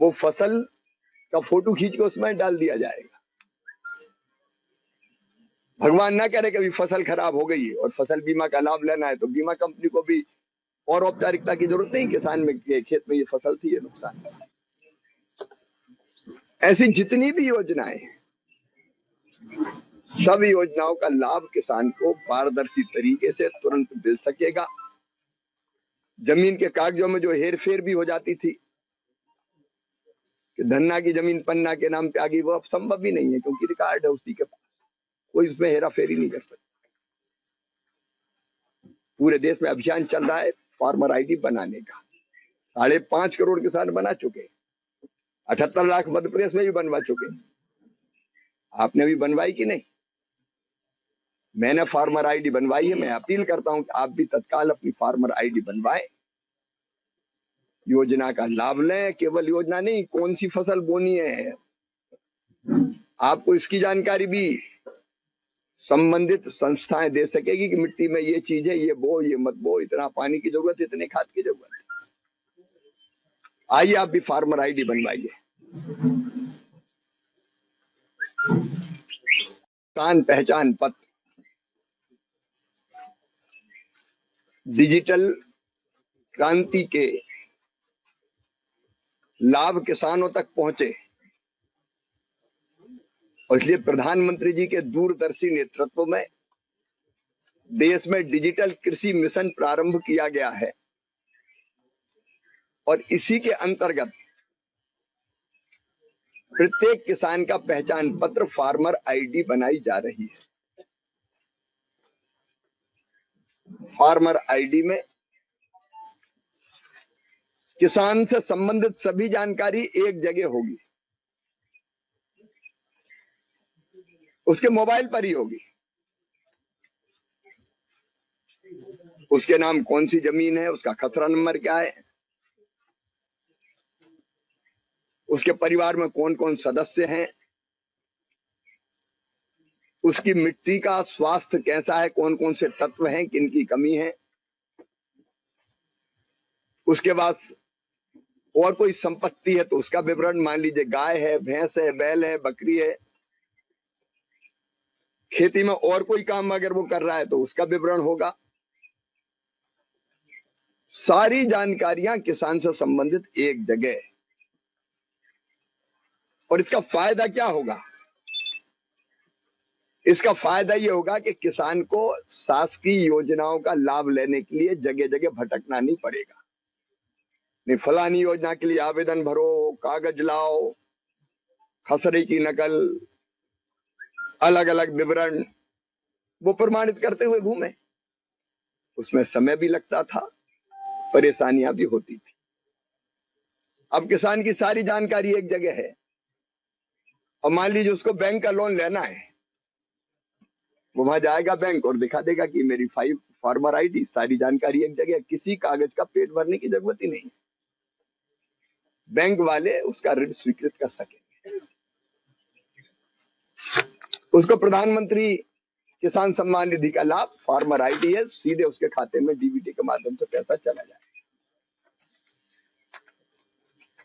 वो फसल का फोटो खींच के उसमें डाल दिया जाएगा। भगवान ना करे कभी फसल खराब हो गई और फसल बीमा का लाभ लेना है तो बीमा कंपनी को भी और औपचारिकता की जरूरत नहीं, किसान में के खेत में ये फसल थी, ये नुकसान। ऐसी जितनी भी योजनाएं, सब योजनाओं का लाभ किसान को पारदर्शी तरीके से तुरंत मिल सकेगा। जमीन के कागजों में जो हेर फेर भी हो जाती थी कि धन्ना की जमीन पन्ना के नाम पे आ गई, वो अब संभव भी नहीं है, क्योंकि रिकॉर्ड है उसी के पास, कोई उसमें हेरा फेरी नहीं कर सकता। पूरे देश में अभियान चल रहा है फार्मर आईडी बनाने का। 5.5 करोड़ किसान बना चुके, 78 लाख मध्य प्रदेश में भी बनवा चुके। आपने भी बनवाई कि नहीं? मैंने फार्मर आईडी बनवाई है। मैं अपील करता हूं कि आप भी तत्काल अपनी फार्मर आईडी बनवाएं, योजना का लाभ लें। केवल योजना नहीं, कौन सी फसल बोनी है आपको इसकी जानकारी भी संबंधित संस्थाएं दे सकेगी कि मिट्टी में ये चीज है, ये बो, ये मत बो, इतना पानी की जरूरत है, इतने खाद की जरूरत है। आइए आप भी फार्मर आईडी बनवाइए। किसान पहचान पत्र डिजिटल क्रांति के लाभ किसानों तक पहुंचे, और इसलिए प्रधानमंत्री जी के दूरदर्शी नेतृत्व में देश में डिजिटल कृषि मिशन प्रारंभ किया गया है, और इसी के अंतर्गत प्रत्येक किसान का पहचान पत्र फार्मर आईडी बनाई जा रही है। फार्मर आईडी में किसान से संबंधित सभी जानकारी एक जगह होगी, उसके मोबाइल पर ही होगी। उसके नाम कौन सी जमीन है, उसका खसरा नंबर क्या है, उसके परिवार में कौन कौन सदस्य हैं, उसकी मिट्टी का स्वास्थ्य कैसा है, कौन कौन से तत्व हैं, किन की कमी है। उसके बाद और कोई संपत्ति है तो उसका विवरण, मान लीजिए गाय है, भैंस है, बैल है, बकरी है। खेती में और कोई काम अगर वो कर रहा है तो उसका विवरण होगा। सारी जानकारियां किसान से संबंधित एक जगह। और इसका फायदा क्या होगा? इसका फायदा ये होगा कि किसान को शासकीय योजनाओं का लाभ लेने के लिए जगह जगह भटकना नहीं पड़ेगा। नहीं, फलानी योजना के लिए आवेदन भरो, कागज लाओ, खसरे की नकल, अलग अलग विवरण वो प्रमाणित करते हुए घूमे। उसमें समय भी लगता था, परेशानियां भी होती थी। अब किसान की सारी जानकारी एक जगह है। और मान लीजिए उसको बैंक का लोन लेना है, वो वहां जाएगा बैंक और दिखा देगा कि मेरी फार्मर आईडी, सारी जानकारी एक जगह, किसी कागज का पेट भरने की जरूरत ही नहीं। बैंक वाले उसका ऋण स्वीकृत कर सकेंगे। उसको प्रधानमंत्री किसान सम्मान निधि का लाभ फार्मर आईडी है, सीधे उसके खाते में डीबीटी के माध्यम से पैसा चला जाए।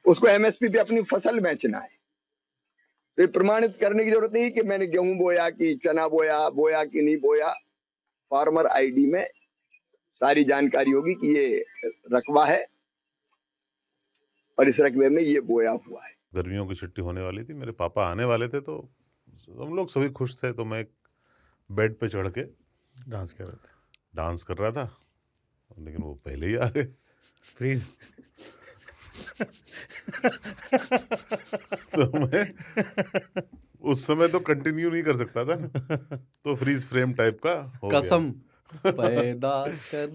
उसको एमएसपी पे अपनी फसल बेचना है तो प्रमाणित करने की जरूरत नहीं कि मैंने गेहूं बोया कि चना बोया कि नहीं बोया। फार्मर आईडी में सारी जानकारी होगी कि ये रकबा है और इस रकबे में ये बोया हुआ है। गर्मियों की छुट्टी होने वाली थी, मेरे पापा आने वाले थे, तो हम लोग सभी खुश थे। तो मैं बेड पे चढ़ के डांस कर रहा था, लेकिन वो पहले ही आ गए। फ्रीज तो मैं उस समय तो कंटिन्यू नहीं कर सकता था ना, तो फ्रीज फ्रेम टाइप का हो गया। कसम पैदा कर